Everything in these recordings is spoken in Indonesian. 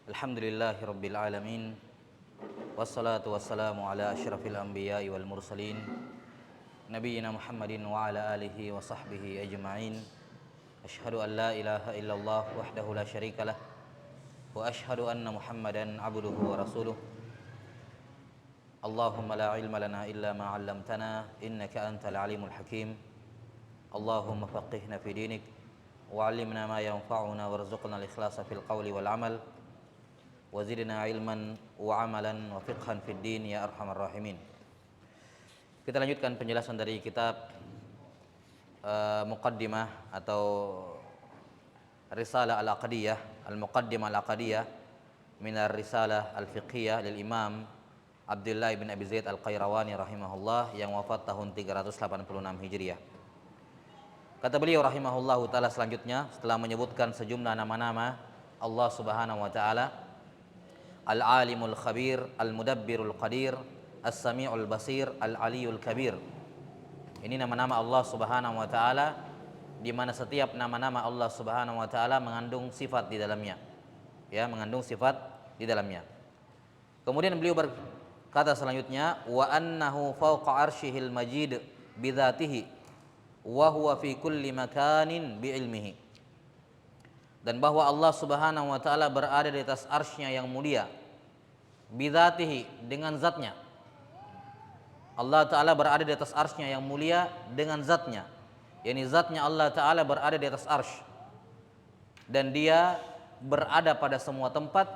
Alhamdulillahi Rabbil Alamin. Wassalatu wassalamu ala asyrafil anbiya'i wal mursalin Nabiyyina Muhammadin wa ala alihi wa sahbihi ajma'in. Ashhadu an la ilaha illallah wahdahu la syarikalah wa ashhadu anna Muhammadan abduhu wa rasuluh. Allahumma la ilma lana illa ma 'allamtana innaka antal alimul hakim. Allahumma faqihna fi dinik wa 'allimna ma yanfa'una warzuqna al-ikhlasa fil qawli wal 'amal. Wazidna ilman wa amalan wa fiqhan fid din ya arhamar rahimin. Kita lanjutkan penjelasan dari kitab Muqaddimah atau Risalah Al-Aqdiyah, Al-Muqaddimah Al-Aqdiyah min Ar-Risalah Al-Fiqhiyah lil Imam Abdullah bin Abi Zaid Al-Qayrawani rahimahullah yang wafat tahun 386 Hijriah. Kata beliau rahimahullahu taala selanjutnya setelah menyebutkan sejumlah nama-nama Allah Subhanahu wa taala, Al-Alimul Khabir, Al-Mudabbirul Qadir, As-Sami'ul Basir, Al-Aliyul Kabir. Ini nama-nama Allah Subhanahu wa taala di mana setiap nama-nama Allah Subhanahu wa taala mengandung sifat di dalamnya. Ya, mengandung sifat di dalamnya. Kemudian beliau berkata selanjutnya, wa annahu fawqa arsyihil majid bidzatihi wa huwa fi kulli makanin bi ilmihi. Dan bahwa Allah Subhanahu wa taala berada di atas arsy-Nya yang mulia, bidzatihi, dengan zatnya. Allah taala berada di atas arsy-Nya yang mulia dengan zatnya. Yani zatnya Allah taala berada di atas arsy. Dan dia berada pada semua tempat,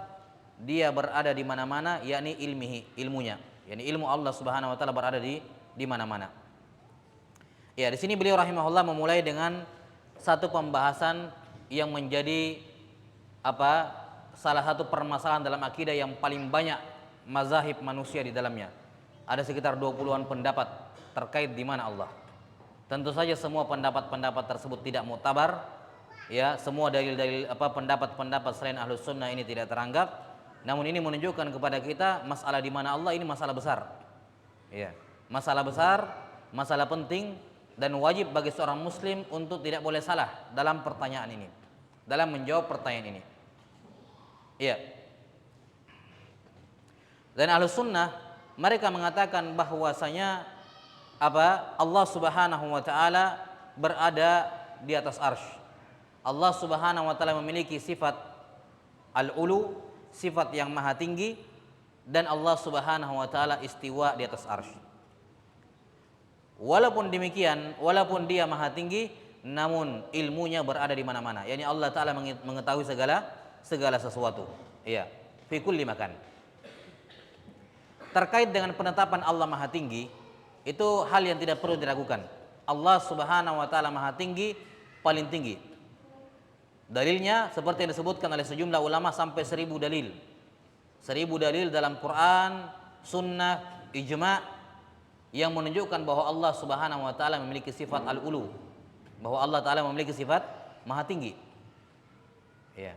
dia berada di mana-mana, yakni ilmihi, ilmunya. Yani ilmu Allah Subhanahu wa taala berada di mana-mana. Ya, di sini beliau rahimahullah memulai dengan satu pembahasan yang menjadi salah satu permasalahan dalam akidah yang paling banyak mazahib manusia di dalamnya. Ada sekitar 20-an pendapat terkait di mana Allah. Tentu saja semua pendapat-pendapat tersebut tidak muktabar, ya, semua dalil-dalil pendapat-pendapat selain Ahlus Sunnah ini tidak teranggap. Namun ini menunjukkan kepada kita masalah di mana Allah ini masalah besar. Ya, masalah besar, masalah penting, dan wajib bagi seorang muslim untuk tidak boleh salah dalam pertanyaan ini, dalam menjawab pertanyaan ini. Iya. Dan Ahlus Sunnah mereka mengatakan bahwasanya Allah Subhanahu wa taala berada di atas arsy. Allah Subhanahu wa taala memiliki sifat al-ulu, sifat yang maha tinggi, dan Allah Subhanahu wa taala istiwa di atas arsy. Walaupun demikian, walaupun dia maha tinggi, namun ilmunya berada di mana-mana. Yani Allah taala mengetahui segala sesuatu. Iya, fi kulli makan. Terkait dengan penetapan Allah maha tinggi, itu hal yang tidak perlu diragukan. Allah Subhanahu wa taala maha tinggi, paling tinggi. Dalilnya seperti yang disebutkan oleh sejumlah ulama sampai 1000 dalil. 1000 dalil dalam Quran, sunnah, ijma' yang menunjukkan bahwa Allah Subhanahu wa taala memiliki sifat al-ulu, bahwa Allah taala memiliki sifat maha tinggi. Ya.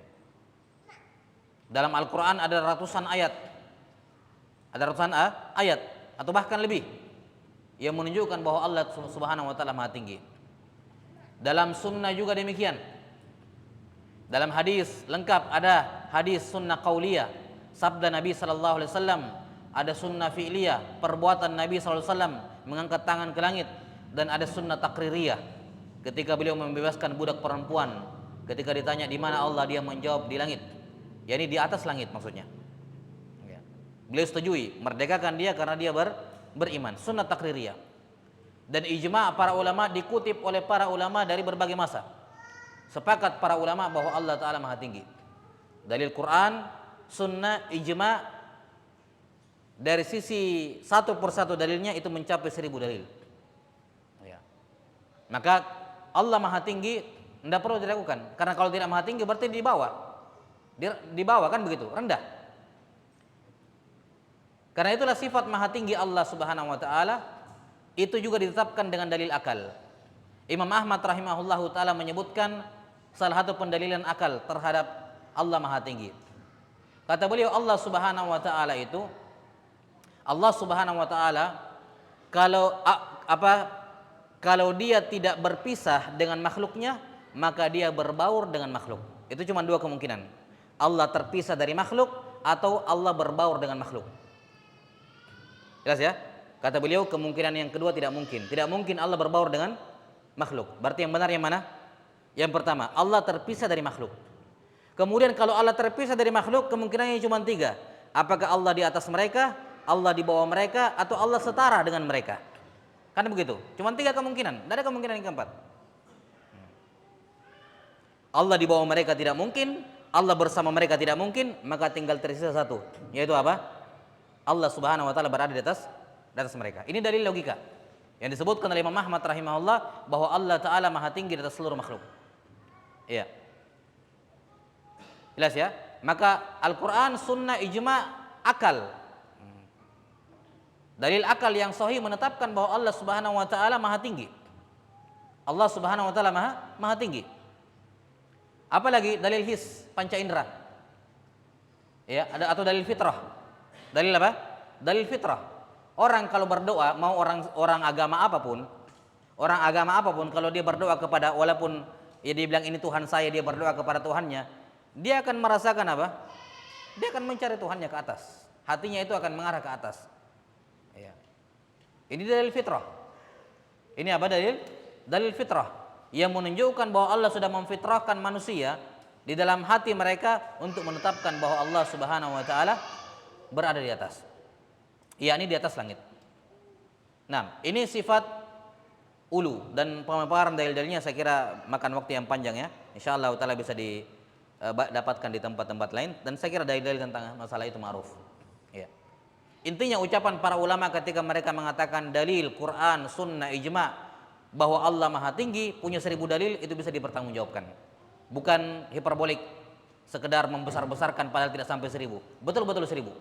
Dalam Al-Qur'an ada ratusan ayat. Ada ratusan ayat atau bahkan lebih yang menunjukkan bahwa Allah Subhanahu wa taala maha tinggi. Dalam sunnah juga demikian. Dalam hadis lengkap ada hadis sunnah qauliyah, sabda Nabi sallallahu alaihi wasallam, ada sunnah fi'liyah, perbuatan Nabi SAW mengangkat tangan ke langit, dan ada sunnah takririyah, ketika beliau membebaskan budak perempuan, ketika ditanya di mana Allah, dia menjawab di langit, yakni di atas langit maksudnya. Ya. Beliau setujui merdekakan dia karena dia beriman, sunnah takririyah. Dan ijma' para ulama dikutip oleh para ulama dari berbagai masa. Sepakat para ulama bahwa Allah Ta'ala maha tinggi. Dalil Quran, sunnah, ijma', dari sisi satu persatu dalilnya itu mencapai 1000 dalil. Ya. Maka Allah maha tinggi tidak perlu diragukan, karena kalau tidak maha tinggi berarti di bawah kan begitu, rendah. Karena itulah sifat maha tinggi Allah Subhanahu wa taala itu juga ditetapkan dengan dalil akal. Imam Ahmad rahimahullahu taala menyebutkan salah satu pendalilan akal terhadap Allah maha tinggi. Kata beliau, Allah Subhanahu wa taala itu, Allah Subhanahu wa taala kalau dia tidak berpisah dengan makhluknya, maka dia berbaur dengan makhluk. Itu cuma dua kemungkinan. Allah terpisah dari makhluk atau Allah berbaur dengan makhluk. Jelas ya? Kata beliau kemungkinan yang kedua tidak mungkin. Tidak mungkin Allah berbaur dengan makhluk. Berarti yang benar yang mana? Yang pertama, Allah terpisah dari makhluk. Kemudian kalau Allah terpisah dari makhluk, kemungkinannya cuma tiga. Apakah Allah di atas mereka, Allah di bawah mereka, atau Allah setara dengan mereka? Kan begitu. Cuma tiga kemungkinan. Tidak ada kemungkinan yang keempat. Allah di bawah mereka tidak mungkin, Allah bersama mereka tidak mungkin, maka tinggal tersisa satu, yaitu apa? Allah Subhanahu wa taala berada di atas mereka. Ini dalil logika yang disebutkan oleh Imam Ahmad rahimahullah bahwa Allah taala maha tinggi di atas seluruh makhluk. Iya. Jelas ya? Maka Al-Qur'an, sunnah, ijma, akal. Dalil akal yang sahih menetapkan bahwa Allah Subhanahu wa taala maha tinggi. Allah Subhanahu wa taala maha tinggi. Apalagi dalil his, panca indera. Ya, ada atau dalil fitrah. Dalil apa? Dalil fitrah. Orang kalau berdoa, mau orang agama apapun, kalau dia berdoa kepada, walaupun ya dia bilang ini Tuhan saya, dia berdoa kepada Tuhannya, dia akan merasakan apa? Dia akan mencari Tuhannya ke atas. Hatinya itu akan mengarah ke atas. Ya. Ini dalil fitrah. Ini apa dalil? Dalil fitrah yang menunjukkan bahwa Allah sudah memfitrahkan manusia di dalam hati mereka untuk menetapkan bahwa Allah Subhanahu wa taala berada di atas, yakni di atas langit. Nah, ini sifat ulu, dan pemaparan dalil-dalilnya saya kira makan waktu yang panjang ya. Insyaallah taala bisa didapatkan di tempat-tempat lain, dan saya kira dalil-dalil tentang masalah itu ma'ruf. Ya. Intinya ucapan para ulama ketika mereka mengatakan dalil Quran, sunnah, ijma bahwa Allah maha tinggi, punya 1000 dalil, itu bisa dipertanggungjawabkan. Bukan hiperbolik, sekedar membesar-besarkan padahal tidak sampai 1000. Betul-betul 1000.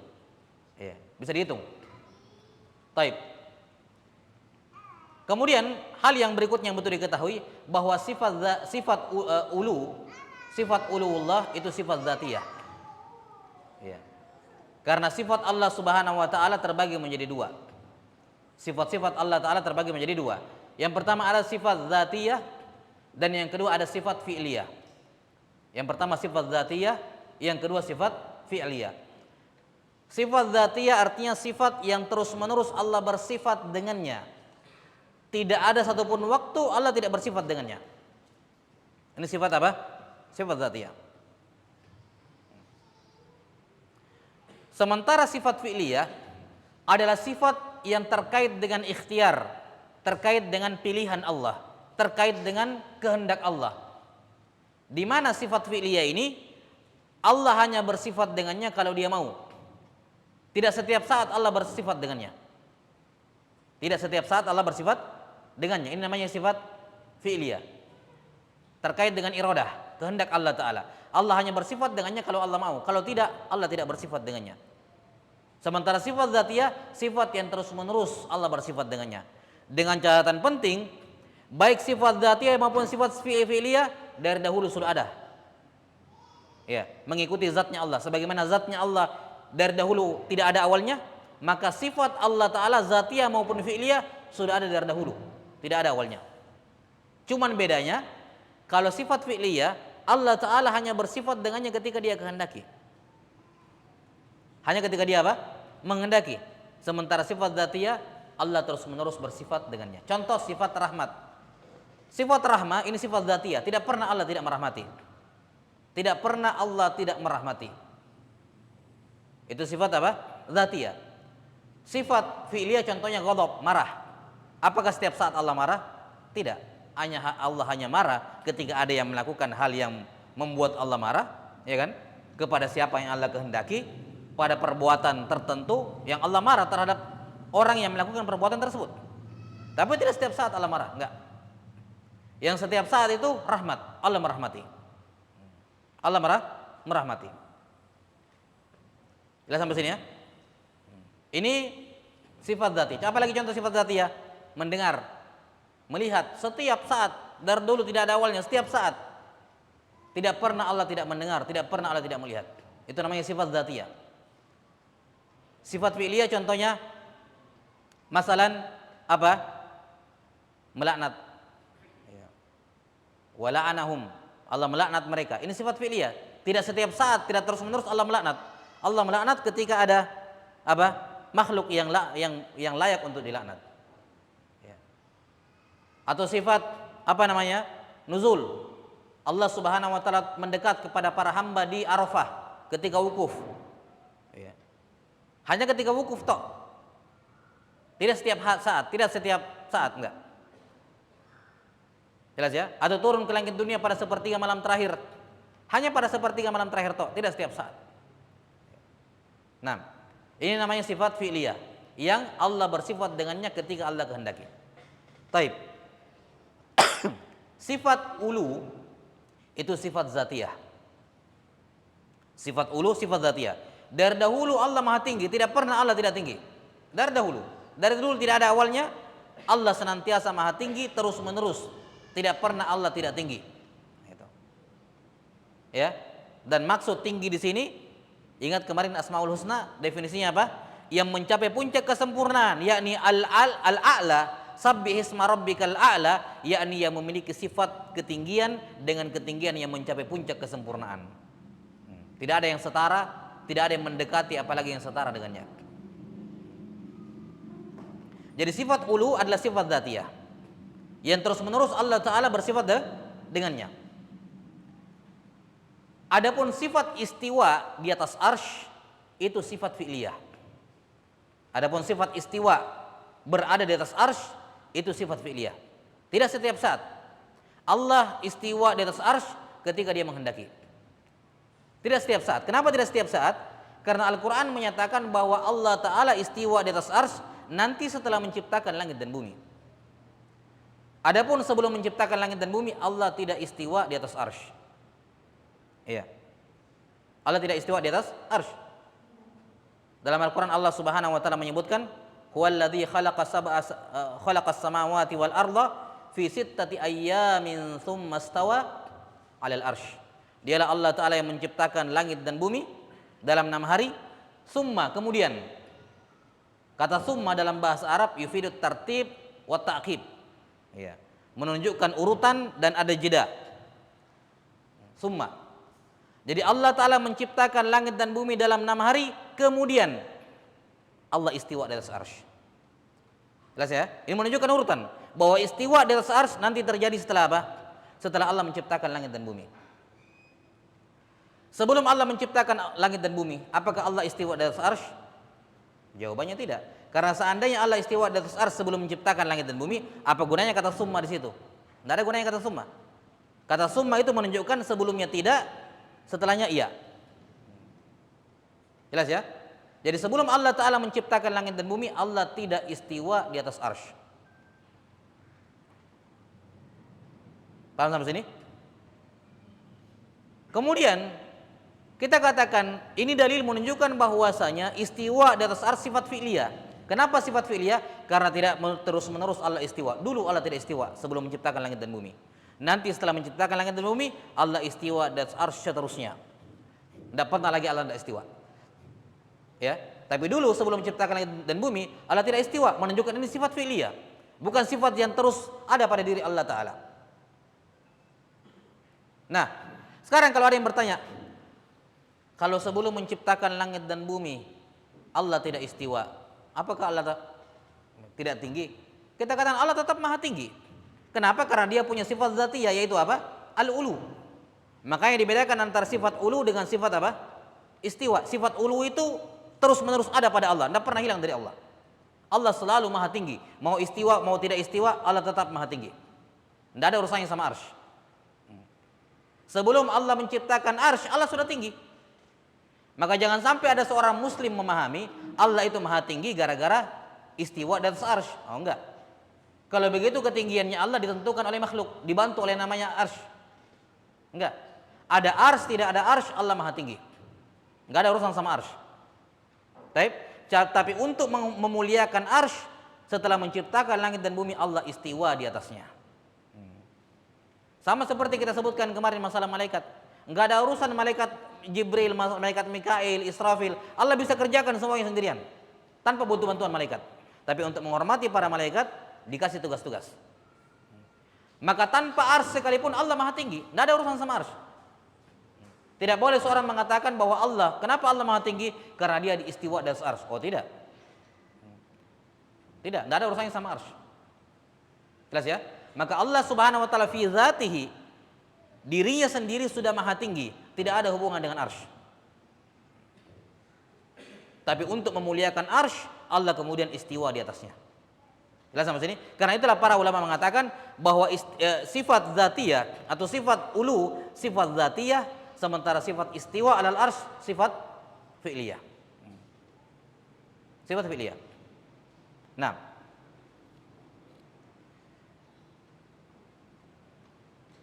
Ya, bisa dihitung. Taib. Kemudian hal yang berikutnya yang betul diketahui bahwa sifat uluullah itu sifat dzatiyah. Ya. Karena sifat Allah Subhanahu wa taala terbagi menjadi dua. Sifat-sifat Allah taala terbagi menjadi dua. Yang pertama ada sifat dzatiyah dan yang kedua ada sifat fi'liyah. Yang pertama sifat dzatiyah, yang kedua sifat fi'liyah. Sifat dzatiyah artinya sifat yang terus-menerus Allah bersifat dengannya. Tidak ada satupun waktu Allah tidak bersifat dengannya. Ini sifat apa? Sifat dzatiyah. Sementara sifat fi'liyah adalah sifat yang terkait dengan ikhtiar, terkait dengan pilihan Allah, terkait dengan kehendak Allah. Di mana sifat fi'liyah ini Allah hanya bersifat dengannya kalau dia mau. Tidak setiap saat Allah bersifat dengannya. Tidak setiap saat Allah bersifat dengannya. Ini namanya sifat fi'liyah. Terkait dengan iradah, kehendak Allah Ta'ala. Allah hanya bersifat dengannya kalau Allah mau. Kalau tidak, Allah tidak bersifat dengannya. Sementara sifat dzatiyah, sifat yang terus-menerus Allah bersifat dengannya. Dengan catatan penting, baik sifat dzatiyah maupun sifat fi'liyah dari dahulu sudah ada. Ya, mengikuti zatnya Allah. Sebagaimana zatnya Allah dari dahulu tidak ada awalnya, maka sifat Allah Ta'ala zatiyah maupun fi'liyah sudah ada dari dahulu, tidak ada awalnya. Cuman bedanya, kalau sifat fi'liyah Allah Ta'ala hanya bersifat dengannya ketika dia kehendaki. Hanya ketika dia apa? Menghendaki. Sementara sifat dzatiyah Allah terus menerus bersifat dengannya. Contoh sifat rahmat. Sifat rahmah ini sifat dzatiyah, tidak pernah Allah tidak merahmati. Tidak pernah Allah tidak merahmati. Itu sifat apa? Dzatiyah. Sifat fi'liyah contohnya ghadab, marah. Apakah setiap saat Allah marah? Tidak. Allah hanya marah ketika ada yang melakukan hal yang membuat Allah marah, ya kan? Kepada siapa yang Allah kehendaki, pada perbuatan tertentu yang Allah marah terhadap orang yang melakukan perbuatan tersebut. Tapi tidak setiap saat Allah marah, enggak. Yang setiap saat itu rahmat, Allah merahmati. Allah merahmati. Jelas sampai sini ya? Ini sifat dzati. Apa lagi contoh sifat dzati ya? Mendengar, melihat setiap saat, dari dulu tidak ada awalnya, setiap saat. Tidak pernah Allah tidak mendengar, tidak pernah Allah tidak melihat. Itu namanya sifat dzatiyah. Sifat fi'liyah contohnya masalan apa? Melaknat. Wala'anahum. Allah melaknat mereka. Ini sifat fi'liyah. Tidak setiap saat, tidak terus-menerus Allah melaknat. Allah melaknat ketika ada apa? Makhluk yang layak untuk dilaknat. Ya. Atau sifat apa namanya? Nuzul. Allah Subhanahu wa taala mendekat kepada para hamba di Arafah ketika wukuf. Ya. Hanya ketika wukuf tok. Tidak setiap saat, enggak. Jelas ya? Atau turun ke langit dunia pada sepertiga malam terakhir. Hanya pada sepertiga malam terakhir tok, tidak setiap saat. Nah, ini namanya sifat fi'liyah yang Allah bersifat dengannya ketika Allah kehendaki. Taib. Sifat ulu itu sifat zatiyah. Sifat ulu sifat zatiyah. Dari dahulu Allah Maha tinggi, tidak pernah Allah tidak tinggi. Dari dahulu, dari dulu tidak ada awalnya, Allah senantiasa Maha tinggi terus menerus. Tidak pernah Allah tidak tinggi. Gitu. Ya. Dan maksud tinggi di sini, ingat kemarin Asmaul Husna definisinya apa? Yang mencapai puncak kesempurnaan, yakni al-a'la. Sabbih isma rabbikal a'la, yakni yang memiliki sifat ketinggian dengan ketinggian yang mencapai puncak kesempurnaan. Tidak ada yang setara, tidak ada yang mendekati apalagi yang setara dengannya. Jadi sifat ulu adalah sifat dzatiyah yang terus-menerus Allah Ta'ala bersifat dengannya. Adapun sifat istiwa di atas arsy itu sifat fi'liyah. Adapun sifat istiwa berada di atas arsy itu sifat fi'liyah. Tidak setiap saat. Allah istiwa di atas arsy ketika dia menghendaki. Tidak setiap saat. Kenapa tidak setiap saat? Karena Al-Quran menyatakan bahwa Allah Ta'ala istiwa di atas arsy nanti setelah menciptakan langit dan bumi. Adapun sebelum menciptakan langit dan bumi, Allah tidak istiwa di atas arsy. Iya. Allah tidak istiwa di atas arsy. Dalam Al-Quran Allah Subhanahu wa taala menyebutkan, "Huwallazi khalaqas samawati wal arda fi sittati ayyamin tsumma stawa 'alal arsy." Dialah Allah Ta'ala yang menciptakan langit dan bumi dalam 6 hari. Summa, kemudian. Kata summa dalam bahasa Arab yufidut tartib wa ta'qib. Ya. Menunjukkan urutan dan ada jeda. Summa. Jadi Allah Ta'ala menciptakan langit dan bumi dalam 6 hari, kemudian Allah istiwa di atas arsy. Jelas ya? Ini menunjukkan urutan bahwa istiwa di atas arsy nanti terjadi setelah apa? Setelah Allah menciptakan langit dan bumi. Sebelum Allah menciptakan langit dan bumi, apakah Allah istiwa di atas arsy? Jawabannya tidak. Karena seandainya Allah istiwa di atas arsy sebelum menciptakan langit dan bumi, apa gunanya kata summa di situ? Tidak ada gunanya kata summa. Kata summa itu menunjukkan sebelumnya tidak, setelahnya iya. Jelas ya? Jadi sebelum Allah Ta'ala menciptakan langit dan bumi, Allah tidak istiwa di atas arsy. Paham sampai sini? Kemudian kita katakan ini dalil menunjukkan bahwasanya istiwa di atas arsy sifat fi'liyah. Kenapa sifat fi'liyah? Karena tidak terus-menerus Allah istiwa. Dulu Allah tidak istiwa sebelum menciptakan langit dan bumi. Nanti setelah menciptakan langit dan bumi, Allah istiwa di atas arsy seterusnya. Tidak pernah lagi Allah tidak istiwa. Ya, tapi dulu sebelum menciptakan langit dan bumi, Allah tidak istiwa, menunjukkan ini sifat fi'liyah, bukan sifat yang terus ada pada diri Allah Ta'ala. Nah, sekarang kalau ada yang bertanya, kalau sebelum menciptakan langit dan bumi Allah tidak istiwa, apakah Allah tidak tinggi? Kita katakan Allah tetap maha tinggi. Kenapa? Karena dia punya sifat dzatiyah, yaitu apa? Al-ulu. Makanya dibedakan antara sifat ulu dengan sifat apa? Istiwa. Sifat ulu itu terus menerus ada pada Allah, tidak pernah hilang dari Allah. Allah selalu maha tinggi. Mau istiwa, mau tidak istiwa, Allah tetap maha tinggi. Tidak ada urusannya sama arsy. Sebelum Allah menciptakan arsy, Allah sudah tinggi. Maka jangan sampai ada seorang muslim memahami Allah itu maha tinggi gara-gara istiwa dan arsy. Oh enggak. Kalau begitu ketinggiannya Allah ditentukan oleh makhluk, dibantu oleh namanya arsy. Enggak. Ada arsy, tidak ada arsy, Allah maha tinggi. Enggak ada urusan sama arsy. Tapi untuk memuliakan arsy, setelah menciptakan langit dan bumi, Allah istiwa di atasnya. Sama seperti kita sebutkan kemarin masalah malaikat. Enggak ada urusan malaikat Jibril, malaikat Mikail, Israfil. Allah bisa kerjakan semuanya sendirian tanpa butuh bantuan malaikat. Tapi untuk menghormati para malaikat dikasih tugas-tugas. Maka tanpa arsy sekalipun Allah maha tinggi, tidak ada urusan sama arsy. Tidak boleh seorang mengatakan bahwa Allah, kenapa Allah Maha Tinggi? Karena dia diistiwa di atas arsy. Oh tidak. Tidak, ada urusannya sama arsy. Jelas ya? Maka Allah Subhanahu wa taala fi dzatihi, dirinya sendiri sudah Maha Tinggi, tidak ada hubungan dengan arsy. Tapi untuk memuliakan arsy, Allah kemudian istiwa di atasnya. Jelas sampai sini? Karena itulah para ulama mengatakan bahwa sifat dzatiyah atau sifat ulu, sifat dzatiyah, sementara sifat istiwa alal arsy sifat fi'liyah. Sifat fi'liyah. Nah,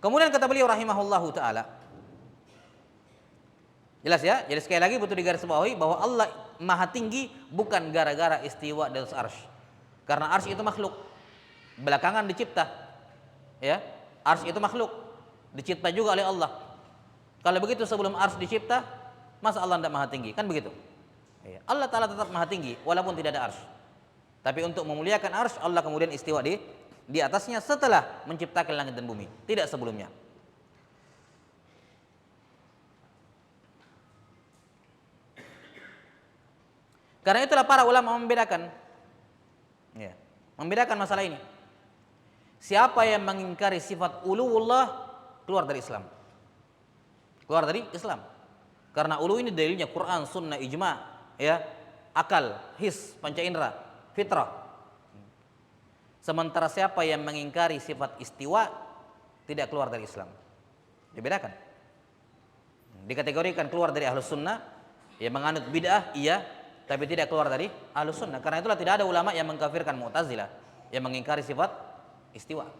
kemudian kata beliau rahimahullahu taala, jelas ya? Jadi sekali lagi butuh digarisbawahi bahwa Allah Maha Tinggi bukan gara-gara istiwa di atas arsy. Karena arsy itu makhluk, belakangan dicipta. Ya, arsy itu makhluk, dicipta juga oleh Allah. Kalau begitu sebelum arsy dicipta, masa Allah tidak Maha Tinggi? Kan begitu. Ya. Allah Ta'ala tetap Maha Tinggi walaupun tidak ada arsy. Tapi untuk memuliakan arsy, Allah kemudian istiwa di atasnya setelah menciptakan langit dan bumi, tidak sebelumnya. Karena itulah para ulama membedakan masalah ini. Siapa yang mengingkari sifat uluwullah keluar dari Islam. Keluar dari Islam. Karena ulu ini dalilnya Quran, sunnah, ijma, ya, akal, his, panca indera, fitrah. Sementara siapa yang mengingkari sifat istiwa tidak keluar dari Islam. Dibedakan. Dikategorikan keluar dari ahlus sunnah, ya menganut bid'ah, iya, tapi tidak keluar dari ahlus sunnah. Karena itulah tidak ada ulama yang mengkafirkan Mu'tazilah yang mengingkari sifat istiwa.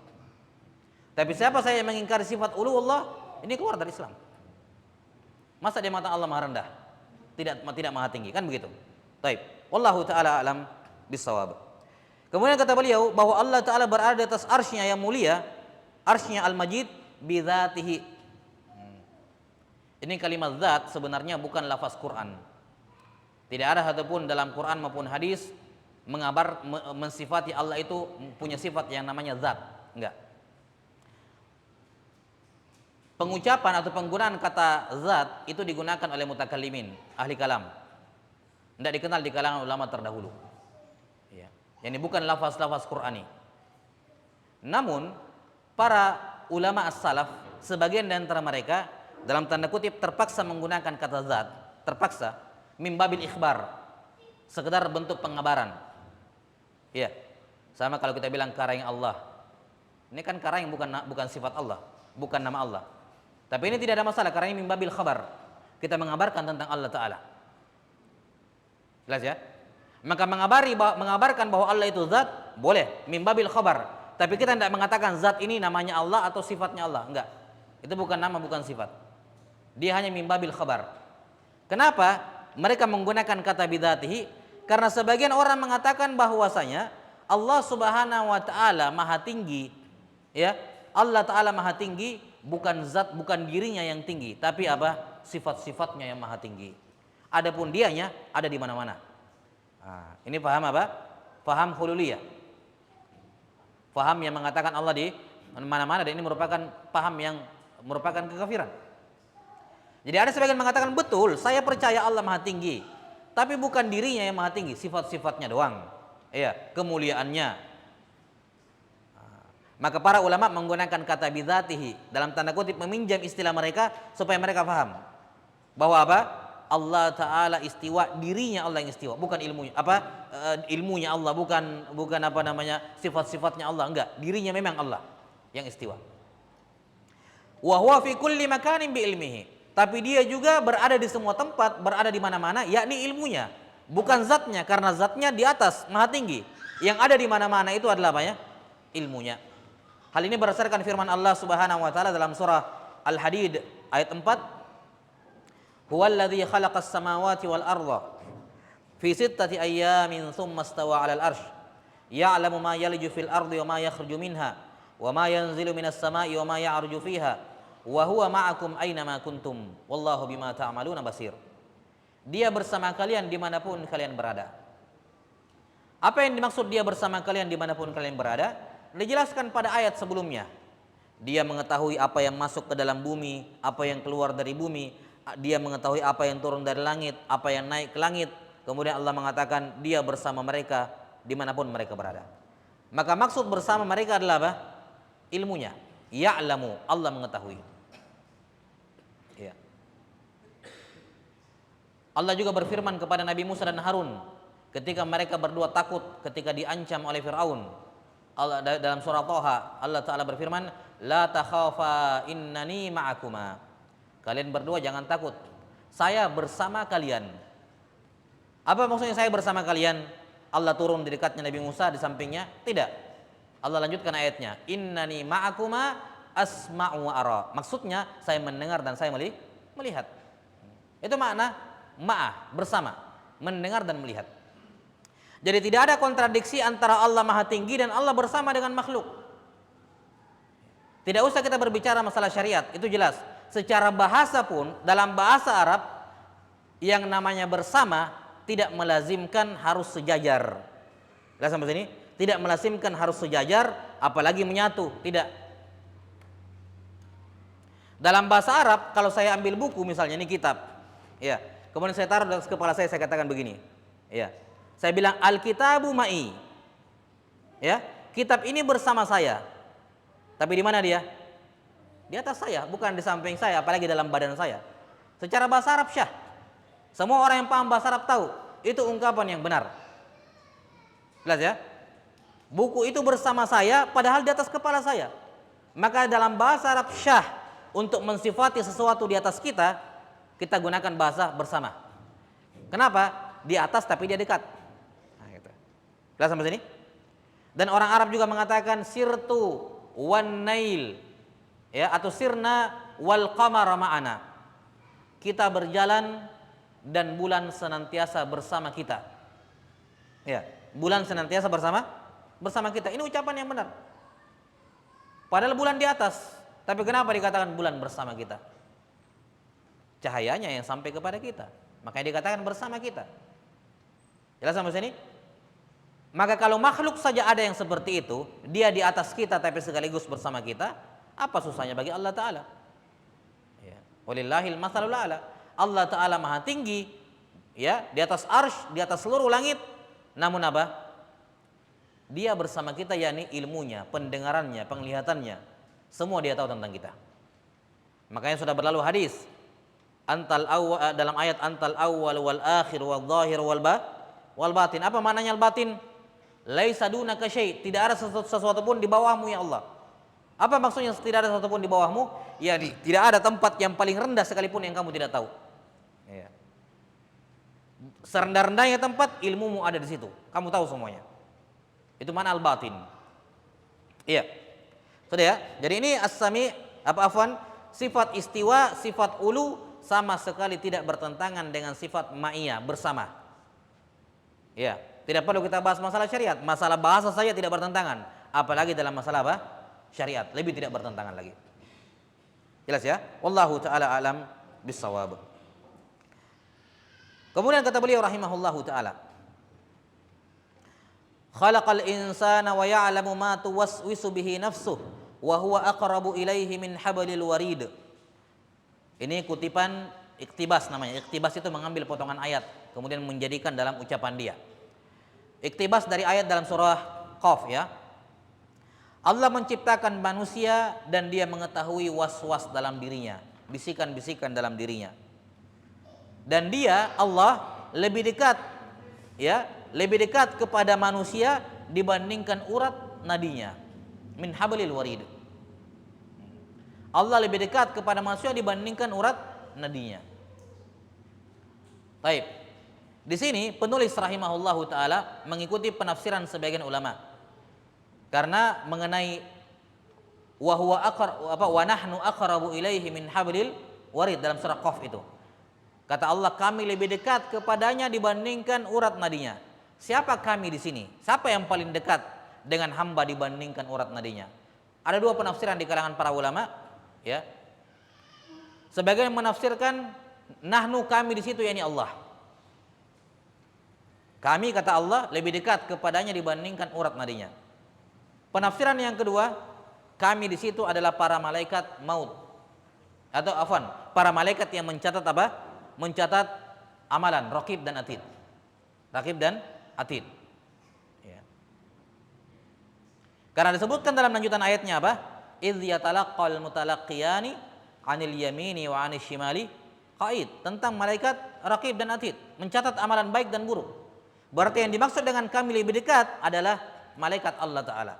Tapi siapa saya yang mengingkari sifat uluwullah, ini keluar dari Islam. Masa dia mata Allah Maha rendah? Tidak Maha Tinggi, kan begitu. Baik, wallahu taala alam bissawab. Kemudian kata beliau bahwa Allah Taala berada di atas arsy-Nya yang mulia, arsy-Nya Al-Majid bidzatihi. Ini kalimat zat sebenarnya bukan lafaz Quran. Tidak ada satupun dalam Quran maupun hadis mensifati Allah itu punya sifat yang namanya zat. Enggak. Pengucapan atau penggunaan kata zat itu digunakan oleh mutakallimin, ahli kalam. Tidak dikenal di kalangan ulama terdahulu. Ya. Ini bukan lafaz-lafaz Qur'ani. Namun para ulama as-salaf, sebagian di antara mereka dalam tanda kutip terpaksa menggunakan kata zat, terpaksa min babil ikhbar, sekedar bentuk pengabaran. Ya. Sama kalau kita bilang karang Allah. Ini kan karang bukan sifat Allah, bukan nama Allah. Tapi ini tidak ada masalah karena ini min babil khabar. Kita mengabarkan tentang Allah Ta'ala. Jelas ya? Maka mengabarkan bahwa Allah itu zat, boleh, min babil khabar. Tapi kita tidak mengatakan zat ini namanya Allah atau sifatnya Allah. Enggak. Itu bukan nama, bukan sifat. Dia hanya min babil khabar. Kenapa mereka menggunakan kata bidzatihi? Karena sebagian orang mengatakan bahwasanya Allah Subhanahu wa taala Maha Tinggi, ya. Allah Ta'ala Maha Tinggi, bukan zat, bukan dirinya yang tinggi, tapi apa? Sifat-sifatnya yang maha tinggi. Adapun dianya ada di mana-mana. Nah, ini paham apa? Paham hululiyah. Paham yang mengatakan Allah di mana-mana, dan ini merupakan paham yang merupakan kekafiran. Jadi ada sebagian mengatakan betul, saya percaya Allah Maha Tinggi, tapi bukan dirinya yang maha tinggi, sifat-sifatnya doang. Iya, kemuliaannya. Maka para ulama menggunakan kata bidzatihi dalam tanda kutip meminjam istilah mereka supaya mereka paham bahwa apa? Allah Ta'ala istiwa, dirinya Allah yang istiwa, bukan ilmunya. Ilmunya Allah, bukan apa namanya, sifat-sifatnya Allah, enggak. Dirinya memang Allah yang istiwa. Wa huwa fi kulli makanin bi ilmihi. Tapi dia juga berada di semua tempat, berada di mana-mana, yakni ilmunya, bukan zatnya, karena zatnya di atas, maha tinggi. Yang ada di mana-mana itu adalah apa ya? Ilmunya. Hal ini berdasarkan firman Allah Subhanahu wa taala dalam surah Al-Hadid ayat 4. Huwallazi khalaqas samawati wal arda fi sittati ayyamin tsumma istawa 'alal arsy ya'lamu ma yaliju fil ardi wa ma yakhruju minha wa ma yanzilu minas sama'i wa ma ya'ruju fiha wa huwa ma'akum aina ma kuntum wallahu bima ta'maluna basir. Dia bersama kalian dimanapun kalian berada. Apa yang dimaksud dia bersama kalian dimanapun kalian berada? Dijelaskan pada ayat sebelumnya. Dia mengetahui apa yang masuk ke dalam bumi, apa yang keluar dari bumi, dia mengetahui apa yang turun dari langit, apa yang naik ke langit. Kemudian Allah mengatakan dia bersama mereka dimanapun mereka berada. Maka maksud bersama mereka adalah apa? Ilmunya. Ya'lamu, Allah mengetahui. Ya. Allah juga berfirman kepada Nabi Musa dan Harun ketika mereka berdua takut ketika diancam oleh Fir'aun. Allah dalam surah Thaha, Allah Ta'ala berfirman, la takhafa innani ma'akuma. Kalian berdua jangan takut, saya bersama kalian. Apa maksudnya saya bersama kalian? Allah turun di dekatnya Nabi Musa, di sampingnya? Tidak. Allah lanjutkan ayatnya, innani ma'akuma asma'u wa ara. Maksudnya saya mendengar dan saya melihat. Itu makna ma'ah, bersama, mendengar dan melihat. Jadi tidak ada kontradiksi antara Allah Maha Tinggi dan Allah bersama dengan makhluk. Tidak usah kita berbicara masalah syariat, itu jelas. Secara bahasa pun, dalam bahasa Arab, yang namanya bersama tidak melazimkan harus sejajar. Lihat sampai sini, tidak melazimkan harus sejajar, apalagi menyatu, tidak. Dalam bahasa Arab, kalau saya ambil buku misalnya, ini kitab, ya, kemudian saya taruh di kepala saya katakan begini, ya, saya bilang Alkitabu ma'i, ya, kitab ini bersama saya, tapi di mana dia? Di atas saya, bukan di samping saya, apalagi dalam badan saya. Secara bahasa Arab syah. Semua orang yang paham bahasa Arab tahu itu ungkapan yang benar. Jelas ya? Buku itu bersama saya padahal di atas kepala saya. Maka dalam bahasa Arab syah, untuk mensifati sesuatu di atas kita, kita gunakan bahasa bersama. Kenapa? Di atas tapi dia dekat. Nah, gitu. Jelas sampai sini? Dan orang Arab juga mengatakan sirtu wan nail, ya, atau sirna wal qamara ma'ana. Kita berjalan dan bulan senantiasa bersama kita. Ya, bulan senantiasa bersama kita. Ini ucapan yang benar. Padahal bulan di atas, tapi kenapa dikatakan bulan bersama kita? Cahayanya yang sampai kepada kita, makanya dikatakan bersama kita. Jelas sampai sini? Maka kalau makhluk saja ada yang seperti itu, dia di atas kita tapi sekaligus bersama kita, apa susahnya bagi Allah Ta'ala? Ya. Walillahil mathalul a'la. Allah Ta'ala Maha Tinggi, ya, di atas arsy, di atas seluruh langit. Namun apa? Dia bersama kita, yakni ilmunya, pendengarannya, penglihatannya, semua dia tahu tentang kita. Makanya sudah berlalu hadis antal awwal, dalam ayat antal awwal wal akhir wal zahir wal batin. Apa maknanya al batin? Laisa dunaka syai', tidak ada sesuatu pun di bawahmu ya Allah. Apa maksudnya tidak ada sesuatu pun di bawahmu? Ya, tidak ada tempat yang paling rendah sekalipun yang kamu tidak tahu. Ya. Serendah-rendahnya tempat, ilmumu ada di situ. Kamu tahu semuanya. Itu mana al-batin. Iya. Sudah ya? Jadi ini as-sami, sifat istiwa, sifat ulu sama sekali tidak bertentangan dengan sifat ma'iyah, bersama. Ya, tidak perlu kita bahas masalah syariat. Masalah bahasa saja tidak bertentangan, apalagi dalam masalah apa? Syariat, lebih tidak bertentangan lagi. Jelas ya? Wallahu ta'ala alam bissawab. Kemudian kata beliau rahimahullahu ta'ala, khalaqal insana wa ya'lamu ma tuwaswisu bihi nafsuh wa huwa aqrabu ilaihi min hablil warid. Ini kutipan iktibas namanya. Iktibas itu mengambil potongan ayat kemudian menjadikan dalam ucapan dia. Iktibas dari ayat dalam surah Qaf, ya. Allah menciptakan manusia dan dia mengetahui was-was dalam dirinya, bisikan-bisikan dalam dirinya. Dan dia, Allah, lebih dekat, ya, lebih dekat kepada manusia dibandingkan urat nadinya. Min hablil warid. Allah lebih dekat kepada manusia dibandingkan urat nadinya. Baik. Di sini penulis rahimahullahu taala mengikuti penafsiran sebagian ulama. Karena mengenai wa nahnu aqrabu ilaihi min hablil warid dalam surah Qaf itu. Kata Allah, kami lebih dekat kepadanya dibandingkan urat nadinya. Siapa kami di sini? Siapa yang paling dekat dengan hamba dibandingkan urat nadinya? Ada dua penafsiran di kalangan para ulama, ya. Sebagian menafsirkan nahnu, kami di situ yakni Allah. Kami, kata Allah, lebih dekat kepadanya dibandingkan urat nadinya. Penafsiran yang kedua, kami di situ adalah para malaikat maut, atau para malaikat yang mencatat apa? Mencatat amalan, raqib dan atid. Raqib dan atid. Ya. Karena disebutkan dalam lanjutan ayatnya apa? Idz yatalaqqal mutalaqqiyani 'anil yamini wa 'anil shimali qa'id, tentang malaikat raqib dan atid, mencatat amalan baik dan buruk. Berarti yang dimaksud dengan kami lebih dekat adalah malaikat Allah Ta'ala.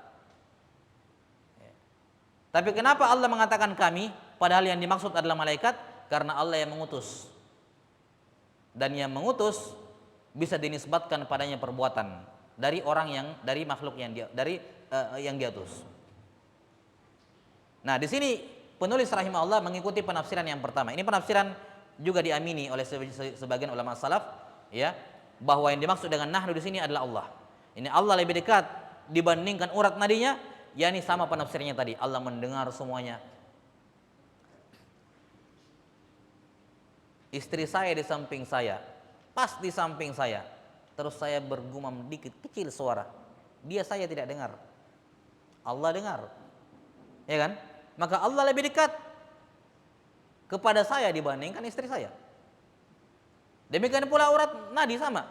Tapi kenapa Allah mengatakan kami, padahal yang dimaksud adalah malaikat? Karena Allah yang mengutus. Dan yang mengutus bisa dinisbatkan padanya perbuatan dari orang yang, dari makhluk yang dia, yang diutus. Nah, di sini penulis rahimahullah mengikuti penafsiran yang pertama. Ini penafsiran juga diamini oleh sebagian ulama salaf, ya, bahwa yang dimaksud dengan nahnu di sini adalah Allah. Ini Allah lebih dekat dibandingkan urat nadinya, yakni sama penafsirnya tadi, Allah mendengar semuanya. Istri saya di samping saya, pas di samping saya, terus saya bergumam dikit kecil suara, saya tidak dengar, Allah dengar, ya kan? Maka Allah lebih dekat kepada saya dibandingkan istri saya. Demikian pula urat nadi sama.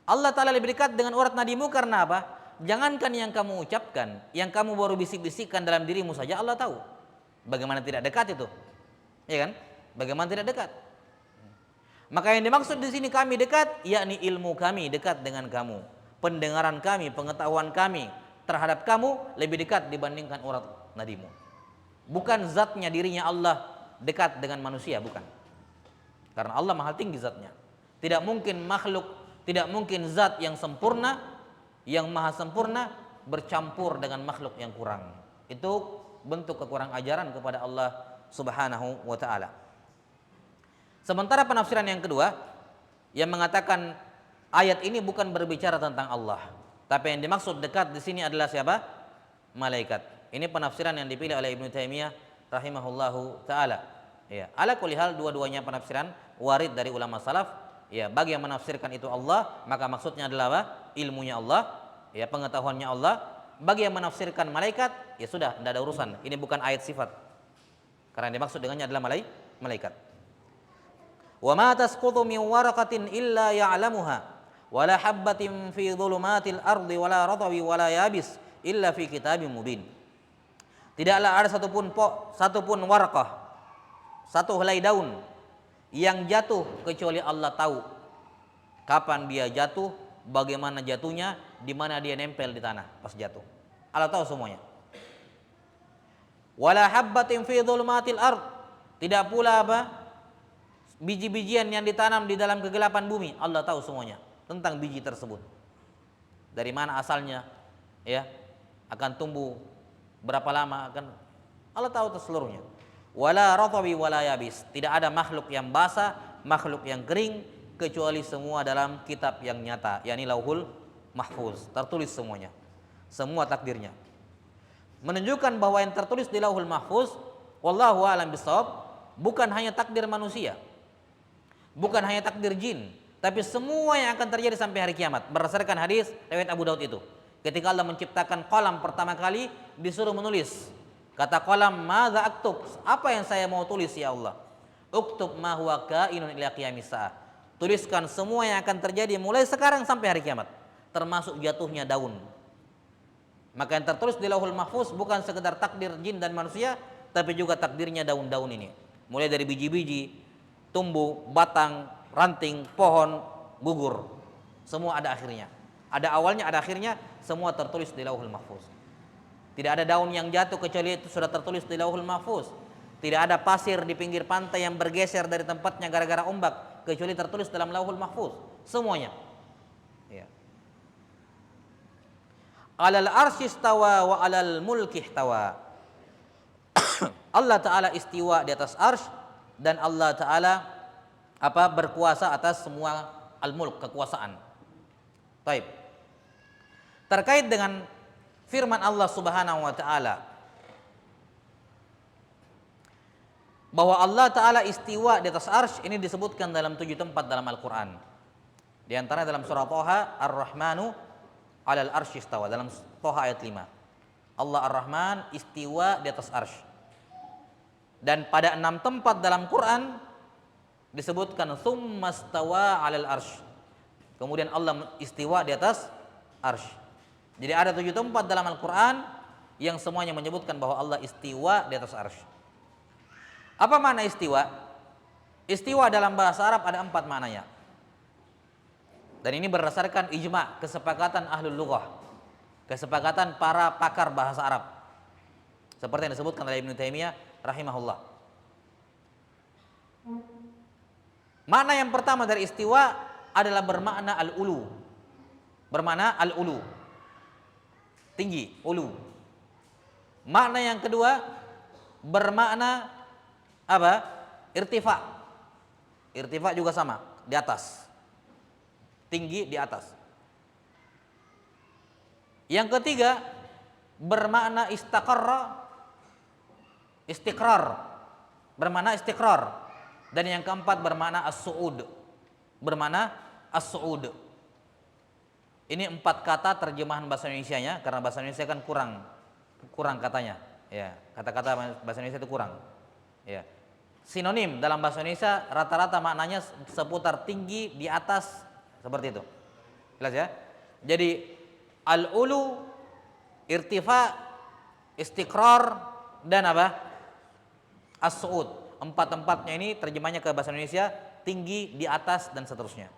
Allah Ta'ala lebih dekat dengan urat nadimu karena apa? Jangankan yang kamu ucapkan, yang kamu baru bisik-bisikkan dalam dirimu saja Allah tahu. Bagaimana tidak dekat itu? Ya kan? Bagaimana tidak dekat? Maka yang dimaksud di sini kami dekat, yakni ilmu kami dekat dengan kamu, pendengaran kami, pengetahuan kami terhadap kamu lebih dekat dibandingkan urat nadimu. Bukan zatnya dirinya Allah dekat dengan manusia, bukan. Karena Allah maha tinggi zatnya. Tidak mungkin makhluk, tidak mungkin zat yang sempurna, yang maha sempurna bercampur dengan makhluk yang kurang. Itu bentuk kekurang ajaran kepada Allah Subhanahu wa ta'ala. Sementara penafsiran yang kedua yang mengatakan ayat ini bukan berbicara tentang Allah, tapi yang dimaksud dekat di sini adalah siapa? Malaikat. Ini penafsiran yang dipilih oleh Ibnu Taimiyah rahimahullahu taala. Ya, ala kulli hal dua-duanya penafsiran warid dari ulama salaf. Ya, bagi yang menafsirkan itu Allah, maka maksudnya adalah apa? Ilmunya Allah, ya, pengetahuannya Allah. Bagi yang menafsirkan malaikat, ya sudah, tidak ada urusan. Ini bukan ayat sifat. Karena yang dimaksud dengannya adalah malaikat. Wa ma tasqutu min waraqatin illa ya'lamuha wa la habbatin fi dhulumatil ardi wa la ratabi wa la yabis illa fi kitabim mubin. Tidaklah ada satupun warqah, satu helai daun yang jatuh kecuali Allah tahu kapan dia jatuh, bagaimana jatuhnya, di mana dia nempel di tanah pas jatuh. Allah tahu semuanya. Wala habbatin fi dhulumatil ard, tidak pula apa? Biji-bijian yang ditanam di dalam kegelapan bumi, Allah tahu semuanya tentang biji tersebut. Dari mana asalnya, ya, akan tumbuh berapa lama, akan Allah tahu seluruhnya. Wala ratabi wala yabis, tidak ada makhluk yang basah, makhluk yang kering, kecuali semua dalam kitab yang nyata, yakni Lauhul Mahfuz, tertulis semuanya, semua takdirnya. Menunjukkan bahwa yang tertulis di Lauhul Mahfuz, wallahu a'lam bishawab, bukan hanya takdir manusia, bukan hanya takdir jin, tapi semua yang akan terjadi sampai hari kiamat. Berdasarkan hadis riwayat Abu Daud itu, ketika Allah menciptakan qalam pertama kali, disuruh menulis. Kata qalam, madza aktub? Apa yang saya mau tulis ya Allah? Uktub ma huwa kainun ila qiyamis saah. Tuliskan semua yang akan terjadi mulai sekarang sampai hari kiamat, termasuk jatuhnya daun. Maka yang tertulis di Lauhul Mahfuz bukan sekedar takdir jin dan manusia, tapi juga takdirnya daun-daun ini. Mulai dari biji-biji, tumbuh, batang, ranting, pohon, gugur. Semua ada akhirnya. Ada awalnya, ada akhirnya, semua tertulis di Lauhul Mahfuz. Tidak ada daun yang jatuh kecuali itu sudah tertulis di Lauhul Mahfuz. Tidak ada pasir di pinggir pantai yang bergeser dari tempatnya gara-gara ombak, kecuali tertulis dalam Lauhul Mahfuz. Semuanya. Ya. Alal arsy istawa wa alal mulki ihtawa. Allah Ta'ala istiwa di atas arsy, dan Allah Ta'ala berkuasa atas semua al-mulk, kekuasaan. Baik. Terkait dengan firman Allah Subhanahu wa taala bahwa Allah Ta'ala istiwa di atas arsy, ini disebutkan dalam 7 tempat dalam Al-Qur'an. Di antara dalam surah Thaha, Ar-Rahmanu 'alal arsy istawa, dalam Thaha ayat 5. Allah Ar-Rahman istiwa di atas arsy. Dan pada 6 tempat dalam Quran disebutkan tsummastawa 'alal arsy. Kemudian Allah istiwa di atas arsy. Jadi ada 7 tempat dalam Al-Quran yang semuanya menyebutkan bahwa Allah istiwa di atas arsy. Apa makna istiwa? Istiwa dalam bahasa Arab ada 4 maknanya. Dan ini berdasarkan ijma, kesepakatan ahlul lughah, kesepakatan para pakar bahasa Arab. Seperti yang disebutkan oleh Ibnu Taimiyah rahimahullah. Makna yang pertama dari istiwa adalah bermakna al-ulu. Bermakna al-ulu. Tinggi, ulu. Makna yang kedua bermakna apa? Irtifa. Irtifa juga sama, di atas. Tinggi di atas. Yang ketiga bermakna istaqarra, istiqrar, bermakna istiqrar. Dan yang keempat bermakna as-su'ud, bermakna as-su'ud. Ini 4 kata terjemahan bahasa Indonesianya, karena bahasa Indonesia kan kurang katanya, ya, kata-kata bahasa Indonesia itu kurang, ya. Sinonim dalam bahasa Indonesia rata-rata maknanya seputar tinggi, di atas, seperti itu. Jelas ya? Jadi al-ulu, irtifa, istiqrar, dan apa? As-su'ud. 4-empatnya ini terjemahnya ke bahasa Indonesia tinggi, di atas, dan seterusnya.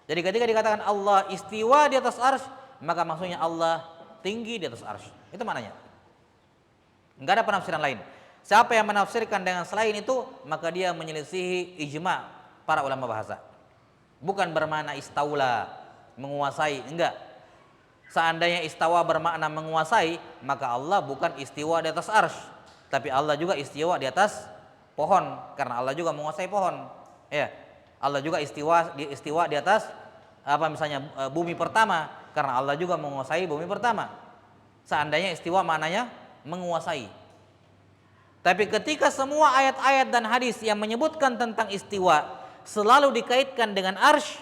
Jadi ketika dikatakan Allah istiwa di atas arsy, maka maksudnya Allah tinggi di atas arsy. Itu maknanya. Enggak ada penafsiran lain. Siapa yang menafsirkan dengan selain itu, maka dia menyelisihi ijma para ulama bahasa. Bukan bermakna istaula, menguasai, enggak. Seandainya istawa bermakna menguasai, maka Allah bukan istiwa di atas arsy, tapi Allah juga istiwa di atas pohon, karena Allah juga menguasai pohon. Ya. Allah juga istiwa di atas apa misalnya bumi pertama, karena Allah juga menguasai bumi pertama. Seandainya istiwa maknanya menguasai. Tapi ketika semua ayat-ayat dan hadis yang menyebutkan tentang istiwa selalu dikaitkan dengan arsy,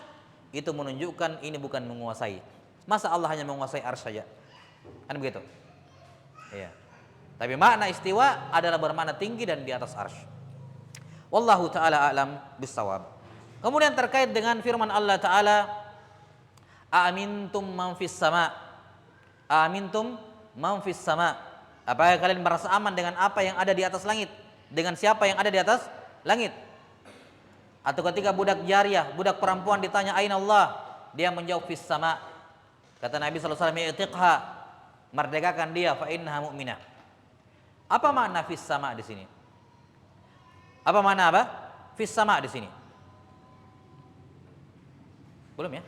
itu menunjukkan ini bukan menguasai. Masa Allah hanya menguasai arsy saja? Kan begitu. Iya. Tapi makna istiwa adalah bermakna tinggi dan di atas arsy. Wallahu taala a'lam bissawab. Kemudian terkait dengan firman Allah taala, "Amintum man fis sama." Amintum man fis sama. Apakah kalian merasa aman dengan apa yang ada di atas langit? Dengan siapa yang ada di atas langit? Atau ketika budak jariyah, budak perempuan ditanya aina Allah, dia menjawab fis sama. Kata Nabi sallallahu alaihi wasallam, "I'tiqha." Merdekakan dia, fa innaha mu'minah. Apa makna fis sama di sini? Apa makna apa? Fis sama di sini. Belum ya?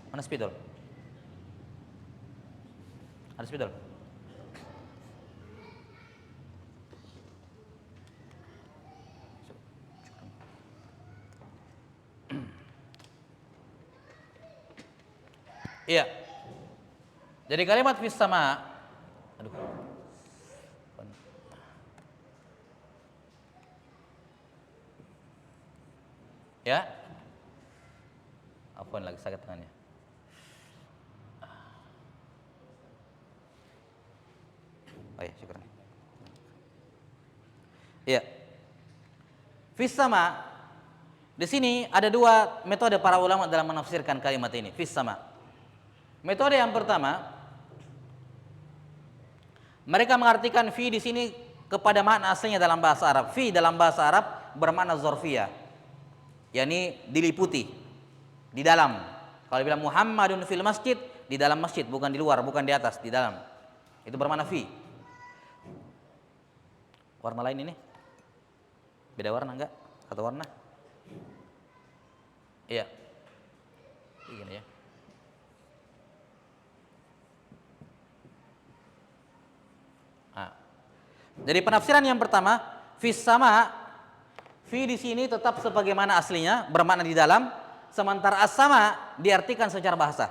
Mana spidol? Ada spidol? Iya. Jadi kalimat fis sama, aduh. Ya. Afwan, lagi sakit tangannya. Oh ya, syukur. Iya. Fis sama. Di sini ada 2 metode para ulama dalam menafsirkan kalimat ini, fis sama. Metode yang pertama, mereka mengartikan fi di sini kepada makna aslinya dalam bahasa Arab. Fi dalam bahasa Arab bermakna dzarfiyah, yakni diliputi, di dalam. Kalau bilang Muhammadun fil masjid, di dalam masjid, bukan di luar, bukan di atas, di dalam. Itu bermakna fi. Warna lain ini? Beda warna enggak? Satu warna? Iya. Begini ya. Nah. Jadi penafsiran yang pertama, fis sama, fi di sini tetap sebagaimana aslinya, bermakna di dalam, sementara as-sama diartikan secara bahasa.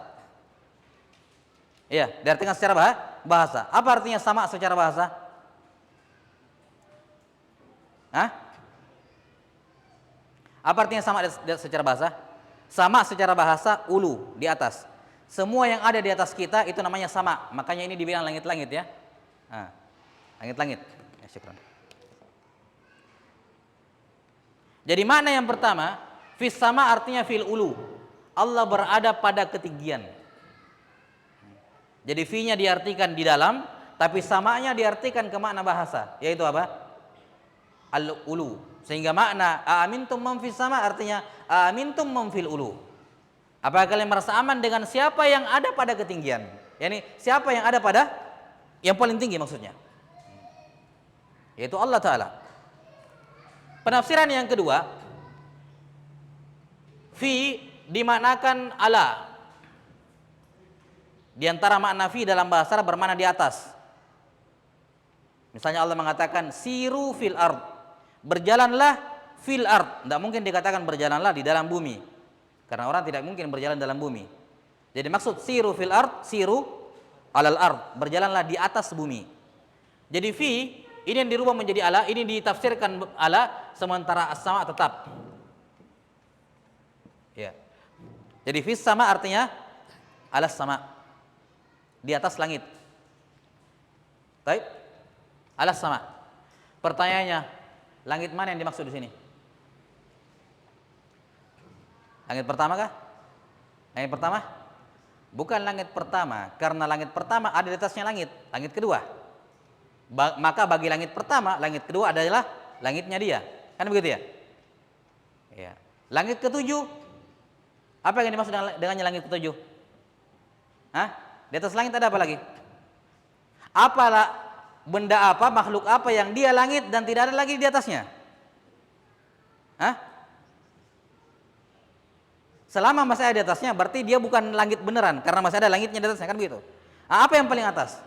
Iya, diartikan secara bahasa. Apa artinya sama secara bahasa? Hah? Apa artinya sama secara bahasa? Sama secara bahasa ulu, di atas. Semua yang ada di atas kita itu namanya sama. Makanya ini dibilang langit-langit ya. Nah, langit-langit. Ya, syukran. Jadi makna yang pertama, fis sama artinya fil ulu. Allah berada pada ketinggian. Jadi fi-nya diartikan di dalam, tapi samanya diartikan ke makna bahasa, yaitu apa? Al-ulu. Sehingga makna amintum man fis sama artinya amintum man fil ulu. Apakah kalian merasa aman dengan siapa yang ada pada ketinggian? Yani siapa yang ada pada yang paling tinggi maksudnya? Yaitu Allah Ta'ala. Penafsiran yang kedua, fi dimaknakan ala. Di antara makna fi dalam bahasa Arab bermakna di atas. Misalnya Allah mengatakan siru fil ard, berjalanlah fil ard. Tidak mungkin dikatakan berjalanlah di dalam bumi, karena orang tidak mungkin berjalan dalam bumi. Jadi maksud siru fil ard, siru alal ard, berjalanlah di atas bumi. Jadi fi ini yang dirubah menjadi ala, ini ditafsirkan ala, sementara as-sama tetap. Ya. Jadi fis sama artinya alas sama, di atas langit. Baik, alas sama. Pertanyaannya, langit mana yang dimaksud di sini? Langit pertama kah? Langit pertama? Bukan langit pertama, karena langit pertama ada di atasnya langit kedua. Maka bagi langit pertama, langit kedua adalah langitnya dia. Kan begitu ya? Ya. Langit ketujuh, apa yang dimaksud dengannya langit ketujuh? Hah? Di atas langit ada apa lagi? Apalah benda apa, makhluk apa yang dia langit dan tidak ada lagi di atasnya? Hah? Selama masih ada di atasnya, berarti dia bukan langit beneran, karena masih ada langitnya di atasnya, kan begitu? Nah, apa yang paling atas?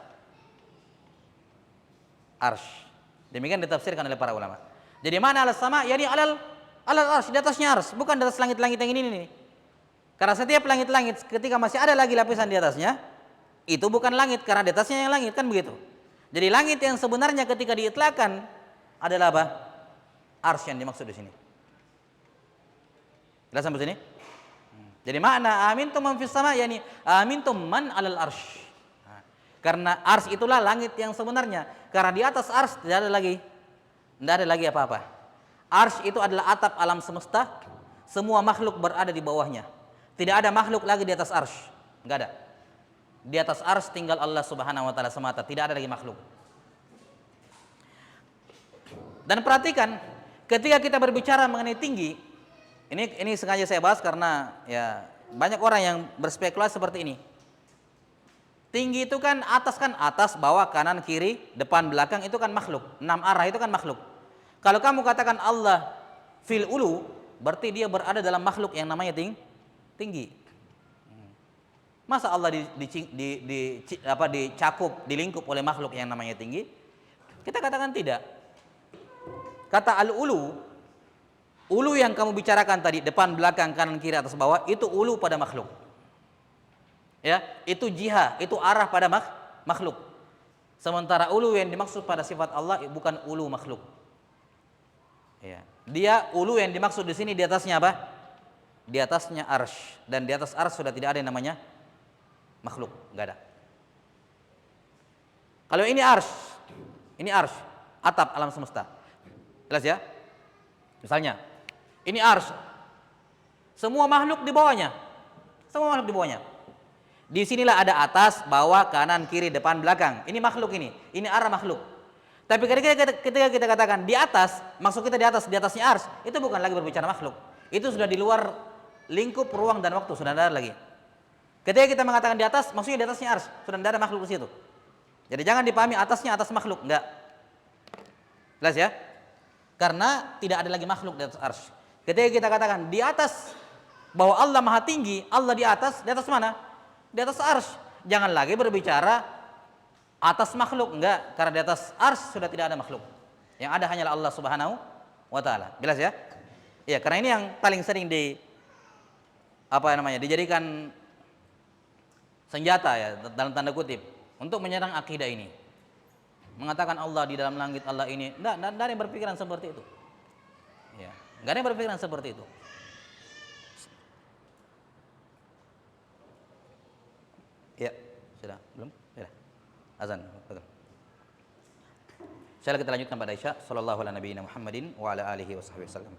Arsh. Demikian ditafsirkan oleh para ulama. Jadi mana alas sama? Yani alal arsh, di atasnya arsh, bukan di atas langit-langit yang ini. Karena setiap langit-langit ketika masih ada lagi lapisan di atasnya, itu bukan langit karena di atasnya yang langit, kan begitu. Jadi langit yang sebenarnya ketika diitlakkan adalah apa? Arsh yang dimaksud di sini. Jelas sampai sini? Jadi makna amintum man fis sama yani amintum man alal arsh. Karena ars itulah langit yang sebenarnya. Karena di atas ars tidak ada lagi apa-apa. Ars itu adalah atap alam semesta. Semua makhluk berada di bawahnya. Tidak ada makhluk lagi di atas ars. Enggak ada. Di atas ars tinggal Allah Subhanahu wa taala semata, tidak ada lagi makhluk. Dan perhatikan, ketika kita berbicara mengenai tinggi, ini sengaja saya bahas karena ya banyak orang yang berspekulasi seperti ini. Tinggi itu kan atas, bawah, kanan, kiri, depan, belakang, itu kan makhluk. 6 arah itu kan makhluk. Kalau kamu katakan Allah fil ulu, berarti dia berada dalam makhluk yang namanya tinggi. Masa Allah dicakup, dilingkup oleh makhluk yang namanya tinggi? Kita katakan tidak. Kata al-ulu, ulu yang kamu bicarakan tadi, depan, belakang, kanan, kiri, atas, bawah, itu ulu pada makhluk. Ya, itu jiha, itu arah pada makhluk. Sementara ulu yang dimaksud pada sifat Allah bukan ulu makhluk. Ya, dia ulu yang dimaksud di sini di atasnya apa? Di atasnya arsh, dan di atas arsh sudah tidak ada yang namanya makhluk, enggak ada. Kalau ini arsh, atap alam semesta. Jelas ya? Misalnya, ini arsh, semua makhluk di bawahnya, Di sinilah ada atas, bawah, kanan, kiri, depan, belakang. Ini makhluk ini arah makhluk. Tapi ketika kita katakan di atas, maksud kita di atasnya ars, itu bukan lagi berbicara makhluk. Itu sudah di luar lingkup ruang dan waktu, sudah tidak ada lagi. Ketika kita mengatakan di atas, maksudnya di atasnya ars, sudah tidak ada makhluk di situ. Jadi jangan dipahami atasnya atas makhluk, enggak. Jelas ya? Karena tidak ada lagi makhluk di atas ars. Ketika kita katakan di atas, bahwa Allah Maha Tinggi, Allah di atas mana? Di atas ars. Jangan lagi berbicara atas makhluk, enggak, karena di atas ars sudah tidak ada makhluk. Yang ada hanyalah Allah Subhanahu wa taala. Jelas ya? Iya, karena ini yang paling sering dijadikan senjata ya dalam tanda kutip untuk menyerang akidah ini. Mengatakan Allah di dalam langit, Allah ini. Enggak ada yang berpikiran seperti itu. Ya, enggak ada yang berpikiran seperti itu. Ya, sudah belum? Sudah. Azan, betul. Saya kita lanjutkan pada Isya. Sallallahu ala nabiyina Muhammadin wa ala alihi wa sahbihi wasallam.